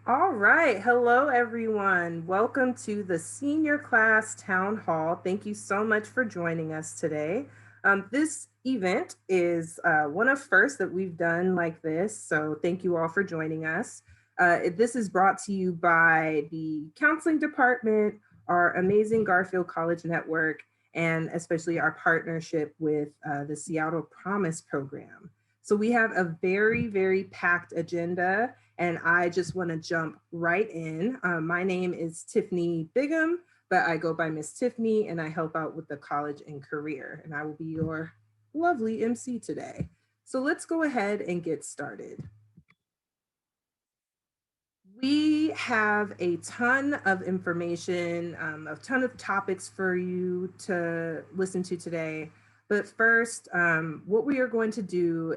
All right. Hello, everyone. Welcome to the Senior Class Town Hall. Thank you so much for joining us today. This event is one of first that we've done like this. So thank you all for joining us. This is brought to you by the Counseling Department, our amazing Garfield College Network, and especially our partnership with the Seattle Promise Program. So we have a very packed agenda and I just want to jump right in. My name is Tiffany Bigham, but I go by Miss Tiffany and I help out with the college and career. And I will be your lovely MC today. So let's go ahead and get started. We have a ton of information, a ton of topics for you to listen to today. But first, what we are going to do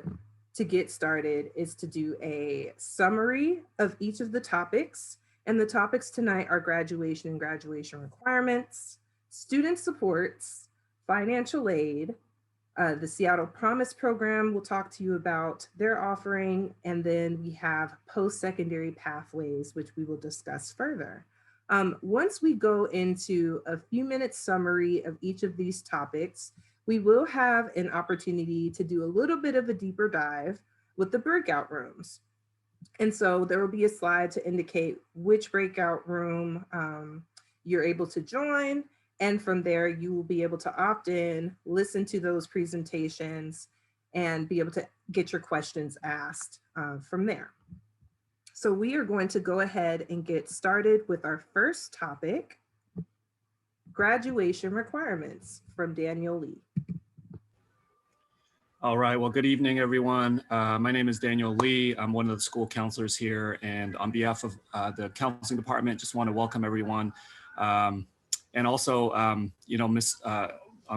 to get started is to do a summary of each of the topics. And the topics tonight are graduation and graduation requirements, student supports, financial aid, the Seattle Promise Program will talk to you about their offering, and then we have post-secondary pathways, which we will discuss further. Once we go into a few minutes summary of each of these topics, we will have an opportunity to do a little bit of a deeper dive with the breakout rooms. And so there will be a slide to indicate which breakout room you're able to join. And from there, you will be able to opt in, listen to those presentations, and be able to get your questions asked from there. So we are going to go ahead and get started with our first topic, graduation requirements from Daniel Lee. All right, well, good evening, everyone. My name is Daniel Lee. I'm one of the school counselors here, and on behalf of the counseling department, just want to welcome everyone. And also, on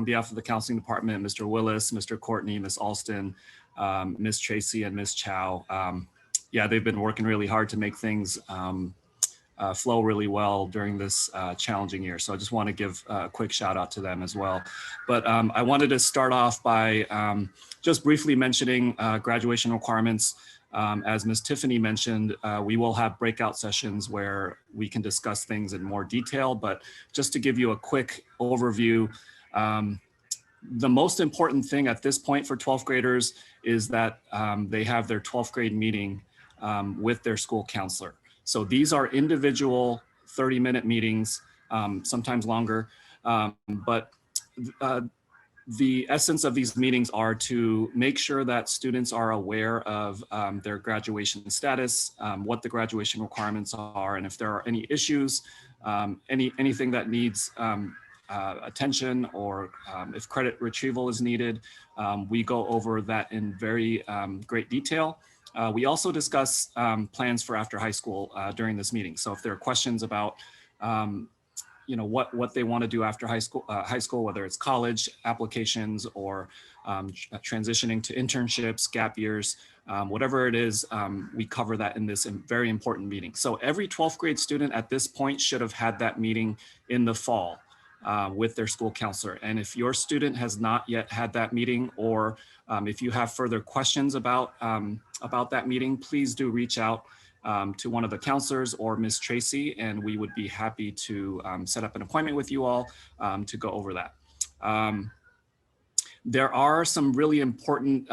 behalf of the counseling department, Mr. Willis, Mr. Courtney, Ms. Alston, Ms. Tracy, and Ms. Chow. Yeah, they've been working really hard to make things flow really well during this challenging year. So I just want to give a quick shout out to them as well. But I wanted to start off by just briefly mentioning graduation requirements. As Ms. Tiffany mentioned, we will have breakout sessions where we can discuss things in more detail, but just to give you a quick overview, the most important thing at this point for 12th graders is that they have their 12th grade meeting with their school counselor. So these are individual 30-minute meetings, sometimes longer, but the essence of these meetings are to make sure that students are aware of their graduation status, what the graduation requirements are, and if there are any issues, anything that needs attention, or if credit retrieval is needed, we go over that in very great detail. We also discuss plans for after high school during this meeting. So if there are questions about what they want to do after high school, whether it's college applications or transitioning to internships, gap years, whatever it is, we cover that in this very important meeting. So every 12th grade student at this point should have had that meeting in the fall with their school counselor. And if your student has not yet had that meeting, or if you have further questions about that meeting, please do reach out to one of the counselors or Ms. Tracy, and we would be happy to set up an appointment with you all to go over that. There are some really important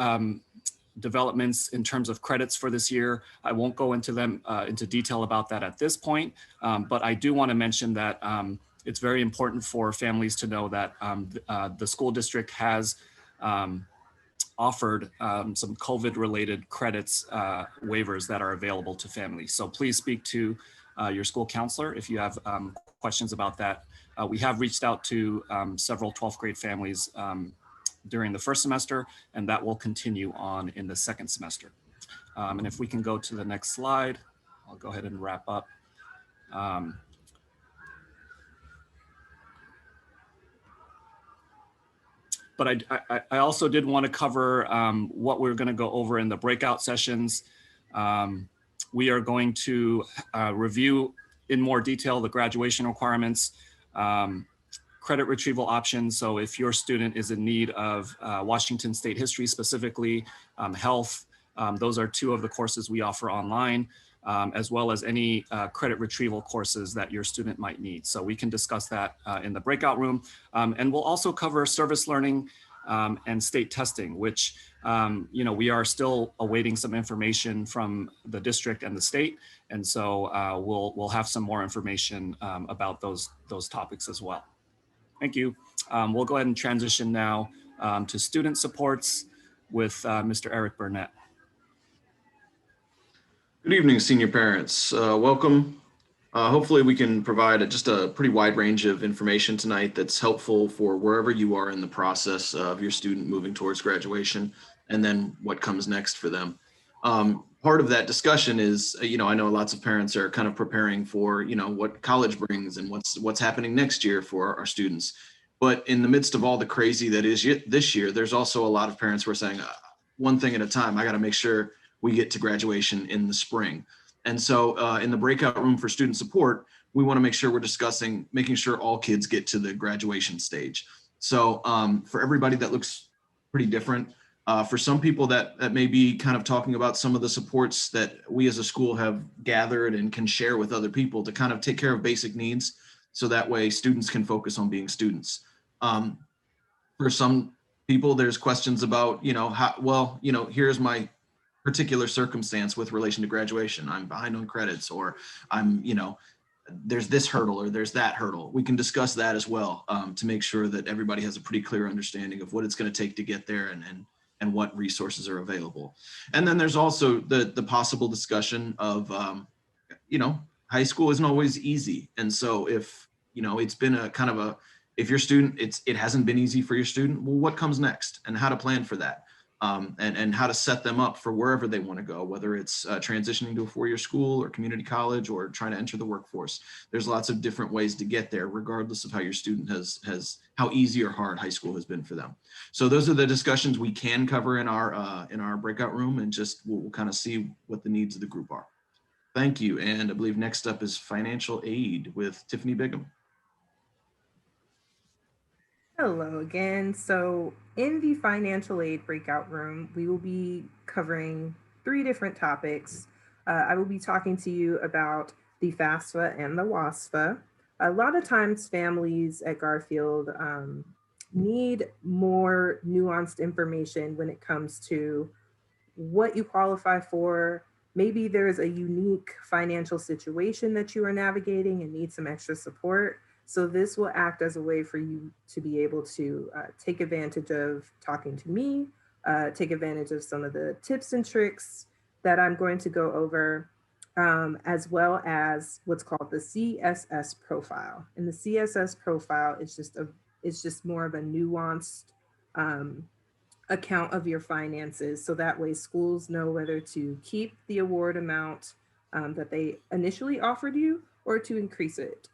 developments in terms of credits for this year. I won't go into them into detail about that at this point, but I do want to mention that it's very important for families to know that the school district has offered some COVID-related credits waivers that are available to families. So please speak to your school counselor if you have questions about that. We have reached out to several 12th grade families during the first semester, and that will continue on in the second semester. And if we can go to the next slide, I'll go ahead and wrap up. But I also did want to cover what we're going to go over in the breakout sessions. We are going to review in more detail the graduation requirements, credit retrieval options. So if your student is in need of Washington State history, specifically health, those are two of the courses we offer online. as well as any credit retrieval courses that your student might need. So we can discuss that in the breakout room. And we'll also cover service learning and state testing, which we are still awaiting some information from the district and the state. And so we'll have some more information about those topics as well. Thank you. We'll go ahead and transition now to student supports with Mr. Eric Burnett. Good evening, senior parents. Welcome. Hopefully we can provide just a pretty wide range of information tonight that's helpful for wherever you are in the process of your student moving towards graduation and then what comes next for them. Part of that discussion is, I know lots of parents are kind of preparing for, what college brings and what's happening next year for our students. But in the midst of all the crazy that is this year, there's also a lot of parents who are saying, one thing at a time, I got to make sure we get to graduation in the spring. And so in the breakout room for student support, we want to make sure we're discussing making sure all kids get to the graduation stage. So for everybody that looks pretty different. For some people that may be kind of talking about some of the supports that we as a school have gathered and can share with other people to kind of take care of basic needs. So that way students can focus on being students. For some people, there's questions about, here's my particular circumstance with relation to graduation. I'm behind on credits, or I'm, there's this hurdle or there's that hurdle. We can discuss that as well to make sure that everybody has a pretty clear understanding of what it's going to take to get there and what resources are available. And then there's also the possible discussion of, high school isn't always easy. And so if, it's been a kind of a, if your student, it hasn't been easy for your student, well, what comes next and how to plan for that? And how to set them up for wherever they want to go, whether it's transitioning to a four-year school or community college or trying to enter the workforce. There's lots of different ways to get there, regardless of how your student how easy or hard high school has been for them. So those are the discussions we can cover in our breakout room, and just we'll kind of see what the needs of the group are. Thank you. And I believe next up is financial aid with Tiffany Bigham. Hello again. So in the financial aid breakout room, we will be covering 3 different topics. I will be talking to you about the FAFSA and the WASFA. A lot of times families at Garfield need more nuanced information when it comes to what you qualify for. Maybe there's a unique financial situation that you are navigating and need some extra support. So this will act as a way for you to be able to take advantage of talking to me, take advantage of some of the tips and tricks that I'm going to go over, as well as what's called the CSS profile. And the CSS profile is just more of a nuanced account of your finances. So that way schools know whether to keep the award amount that they initially offered you or to increase it.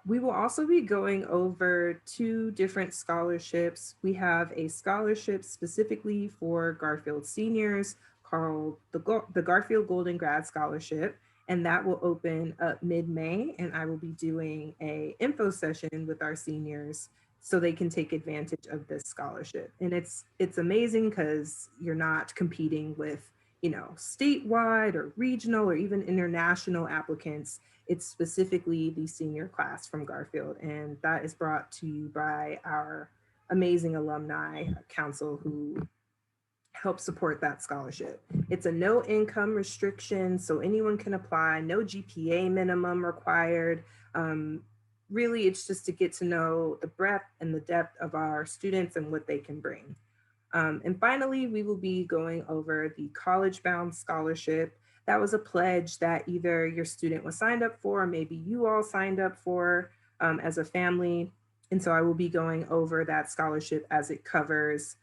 We will also be going over 2 different scholarships. We have a scholarship specifically for Garfield seniors called the Garfield Golden Grad Scholarship, and that will open up mid-May, and I will be doing an info session with our seniors so they can take advantage of this scholarship. And it's amazing because you're not competing with, statewide or regional or even international applicants. It's specifically the senior class from Garfield, and that is brought to you by our amazing alumni council who help support that scholarship. It's a no income restriction, so anyone can apply, no GPA minimum required. Really, it's just to get to know the breadth and the depth of our students and what they can bring. And finally, we will be going over the College Bound Scholarship. That was a pledge that either your student was signed up for, or maybe you all signed up for as a family. And so I will be going over that scholarship as it covers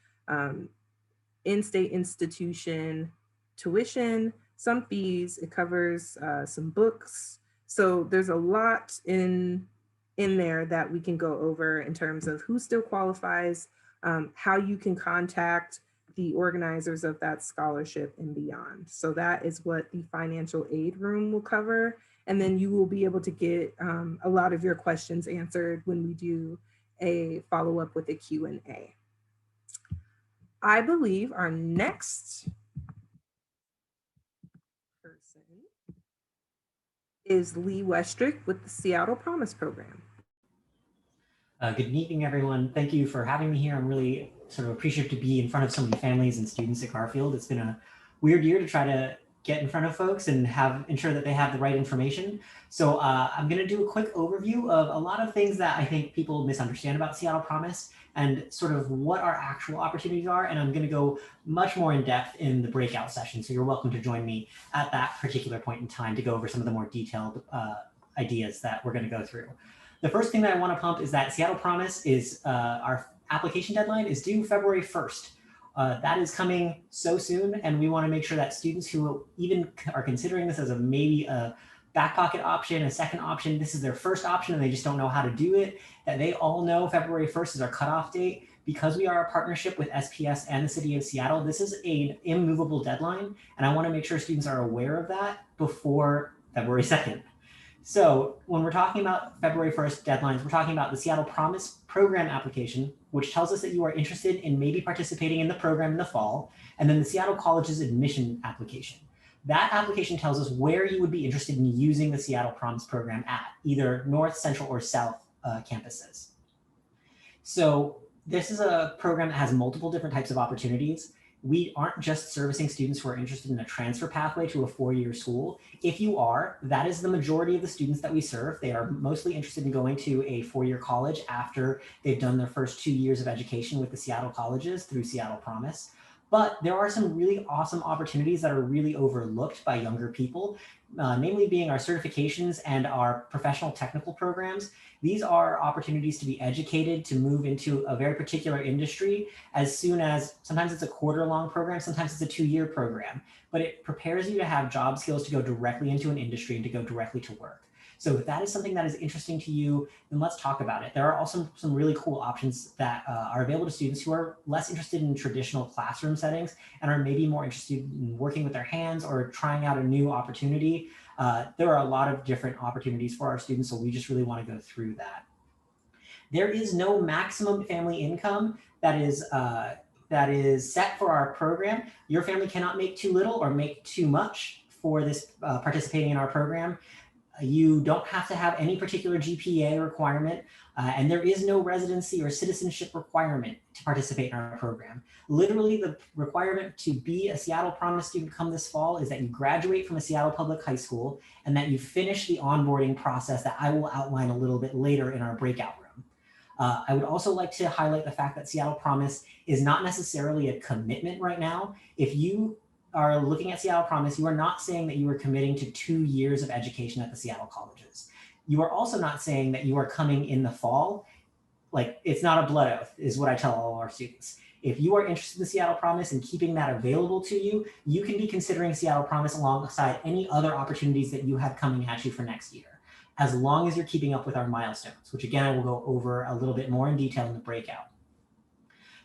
in-state institution tuition, some fees, it covers some books. So there's a lot in there that we can go over in terms of who still qualifies, how you can contact the organizers of that scholarship and beyond. So that is what the financial aid room will cover. And then you will be able to get a lot of your questions answered when we do a follow-up with a Q&A. I believe our next person is Lee Westrick with the Seattle Promise Program. Good evening, everyone. Thank you for having me here. I'm really sort of appreciative to be in front of so many families and students at Garfield. It's been a weird year to try to get in front of folks and ensure that they have the right information. So I'm going to do a quick overview of a lot of things that I think people misunderstand about Seattle Promise and sort of what our actual opportunities are. And I'm going to go much more in depth in the breakout session. So you're welcome to join me at that particular point in time to go over some of the more detailed ideas that we're going to go through. The first thing that I want to pump is that Seattle Promise is our application deadline is due February 1st. That is coming so soon, and we want to make sure that students who even are considering this as maybe a back pocket option, a second option, this is their first option and they just don't know how to do it, that they all know February 1st is our cutoff date. Because we are a partnership with SPS and the city of Seattle, this is an immovable deadline, and I want to make sure students are aware of that before February 2nd. So when we're talking about February 1st deadlines, we're talking about the Seattle Promise program application, which tells us that you are interested in maybe participating in the program in the fall, and then the Seattle College's admission application. That application tells us where you would be interested in using the Seattle Promise program at, either North, Central, or South campuses. So this is a program that has multiple different types of opportunities. We aren't just servicing students who are interested in a transfer pathway to a four-year school. If you are, that is the majority of the students that we serve. They are mostly interested in going to a four-year college after they've done their first 2 years of education with the Seattle colleges through Seattle Promise. But there are some really awesome opportunities that are really overlooked by younger people, namely being our certifications and our professional technical programs. These are opportunities to be educated, to move into a very particular industry as soon as, sometimes it's a quarter-long program, sometimes it's a 2-year program, but it prepares you to have job skills to go directly into an industry and to go directly to work. So if that is something that is interesting to you, then let's talk about it. There are also some really cool options that are available to students who are less interested in traditional classroom settings and are maybe more interested in working with their hands or trying out a new opportunity. There are a lot of different opportunities for our students, so we just really want to go through that. There is no maximum family income that is set for our program. Your family cannot make too little or make too much for this participating in our program. You don't have to have any particular GPA requirement, and there is no residency or citizenship requirement to participate in our program. Literally, the requirement to be a Seattle Promise student come this fall is that you graduate from a Seattle Public High School and that you finish the onboarding process that I will outline a little bit later in our breakout room. I would also like to highlight the fact that Seattle Promise is not necessarily a commitment right now. If you are looking at Seattle Promise, you are not saying that you are committing to 2 years of education at the Seattle colleges. You are also not saying that you are coming in the fall. Like, it's not a blood oath, is what I tell all our students. If you are interested in Seattle Promise and keeping that available to you, you can be considering Seattle Promise alongside any other opportunities that you have coming at you for next year, as long as you're keeping up with our milestones, which again, I will go over a little bit more in detail in the breakout.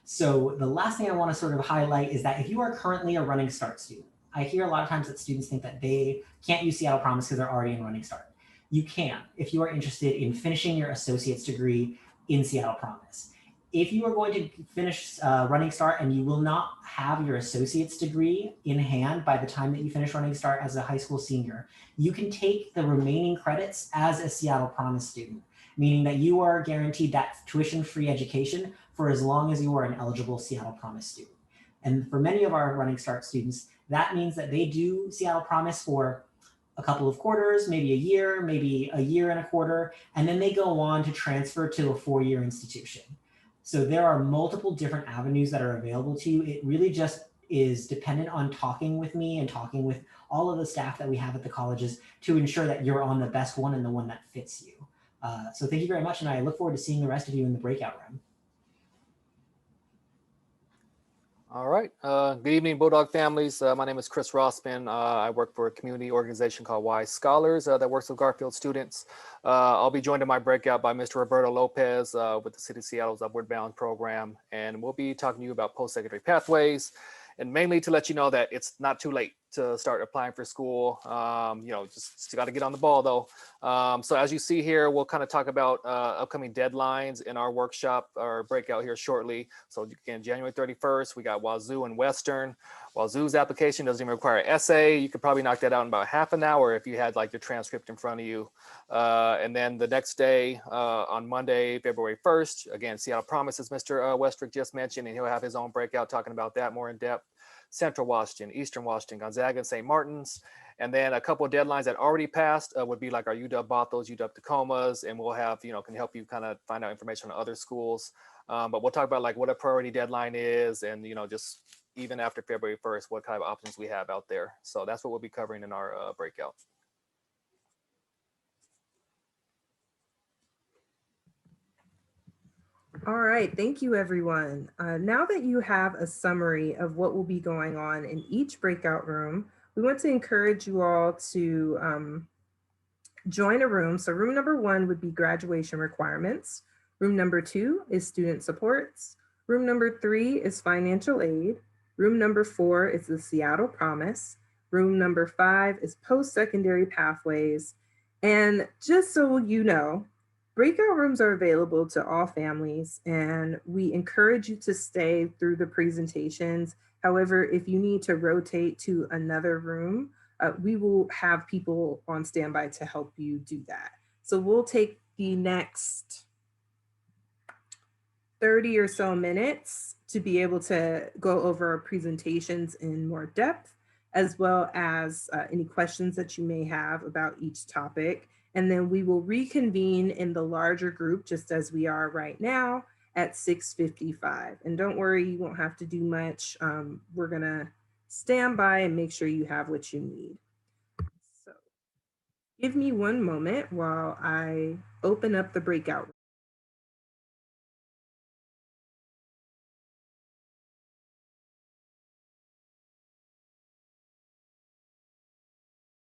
So the last thing I want to sort of highlight is that if you are currently a Running Start student, I hear a lot of times that students think that they can't use Seattle Promise because they're already in Running Start. You can, if you are interested in finishing your associate's degree in Seattle Promise. If you are going to finish Running Start and you will not have your associate's degree in hand by the time that you finish Running Start as a high school senior, you can take the remaining credits as a Seattle Promise student, meaning that you are guaranteed that tuition-free education for as long as you are an eligible Seattle Promise student. And for many of our Running Start students, that means that they do Seattle Promise for a couple of quarters, maybe a year and a quarter, and then they go on to transfer to a 4-year institution. So there are multiple different avenues that are available to you. It really just is dependent on talking with me and talking with all of the staff that we have at the colleges to ensure that you're on the best one and the one that fits you. So thank you very much, and I look forward to seeing the rest of you in the breakout room. All right. Good evening, Bulldog families. My name is Chris Rossman. I work for a community organization called Wise Scholars that works with Garfield students. I'll be joined in my breakout by Mr. Roberto Lopez with the City of Seattle's Upward Bound program. And we'll be talking to you about post-secondary pathways, and mainly to let you know that it's not too late to start applying for school. Just got to get on the ball though. So as you see here, we'll kind of talk about upcoming deadlines in our workshop or breakout here shortly. So again, January 31st, we got Wazoo and Western. While Zoo's application doesn't even require an essay, you could probably knock that out in about half an hour if you had like your transcript in front of you. And then the next day, on Monday, February 1st, again, Seattle Promise, as Mr. Westrick just mentioned, and he'll have his own breakout talking about that more in depth. Central Washington, Eastern Washington, Gonzaga, and St. Martin's. And then a couple of deadlines that already passed would be like our UW Bothell's, UW Tacomas, and we'll have, can help you kind of find out information on other schools. But we'll talk about like what a priority deadline is and, just even after February 1st, what kind of options we have out there. So that's what we'll be covering in our breakout. All right, thank you everyone. Now that you have a summary of what will be going on in each breakout room, we want to encourage you all to join a room. So room number 1 would be graduation requirements. Room number 2 is student supports. Room number 3 is financial aid. Room number 4 is the Seattle Promise. Room number 5 is post-secondary pathways. And just so you know, breakout rooms are available to all families, and we encourage you to stay through the presentations. However, if you need to rotate to another room, we will have people on standby to help you do that. So we'll take the next 30 or so minutes to be able to go over our presentations in more depth, as well as any questions that you may have about each topic. And then we will reconvene in the larger group, just as we are right now, at 6:55. And don't worry, you won't have to do much. We're gonna stand by and make sure you have what you need. So give me one moment while I open up the breakout.